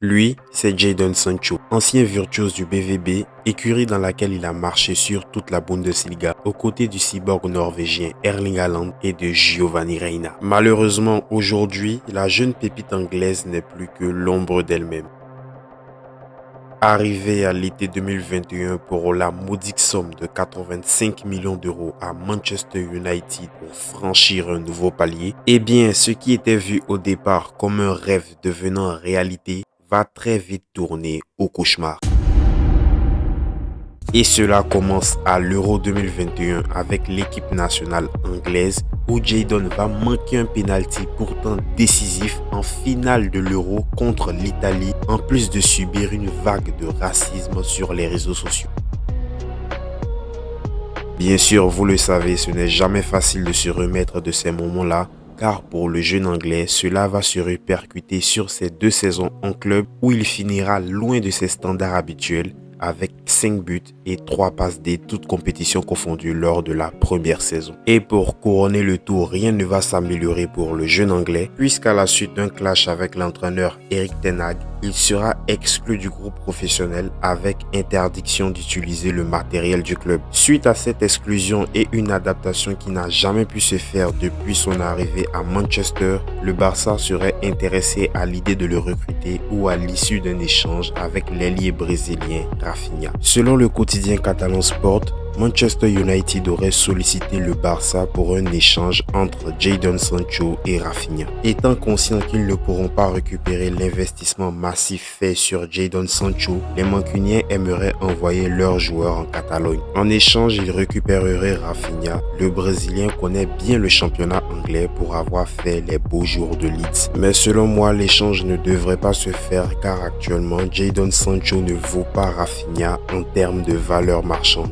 Lui, c'est Jadon Sancho, ancien virtuose du BVB, écurie dans laquelle il a marché sur toute la Bundesliga aux côtés du cyborg norvégien Erling Haaland et de Giovanni Reina. Malheureusement, aujourd'hui, la jeune pépite anglaise n'est plus que l'ombre d'elle-même. Arrivé à l'été 2021 pour la modique somme de 85 millions d'euros à Manchester United pour franchir un nouveau palier, eh bien, ce qui était vu au départ comme un rêve devenant réalité va très vite tourner au cauchemar. Et cela commence à l'Euro 2021 avec l'équipe nationale anglaise où Jadon va manquer un penalty pourtant décisif en finale de l'Euro contre l'Italie en plus de subir une vague de racisme sur les réseaux sociaux. Bien sûr, vous le savez, ce n'est jamais facile de se remettre de ces moments-là car pour le jeune anglais, cela va se répercuter sur ses 2 saisons en club où il finira loin de ses standards habituels avec 5 buts et 3 passes D toutes compétitions confondues lors de la première saison. Et pour couronner le tout, rien ne va s'améliorer pour le jeune anglais puisqu'à la suite d'un clash avec l'entraîneur Erik ten Hag, il sera exclu du groupe professionnel avec interdiction d'utiliser le matériel du club. Suite à cette exclusion et une adaptation qui n'a jamais pu se faire depuis son arrivée à Manchester, le Barça serait intéressé à l'idée de le recruter ou à l'issue d'un échange avec l'ailier brésilien Rafinha. Selon le quotidien catalan Sport, Manchester United aurait sollicité le Barça pour un échange entre Jadon Sancho et Rafinha. Étant conscients qu'ils ne pourront pas récupérer l'investissement massif fait sur Jadon Sancho, les Mancuniens aimeraient envoyer leur joueur en Catalogne. En échange, ils récupéreraient Rafinha. Le Brésilien connaît bien le championnat anglais pour avoir fait les beaux jours de Leeds. Mais selon moi, l'échange ne devrait pas se faire car actuellement, Jadon Sancho ne vaut pas Rafinha en termes de valeur marchande.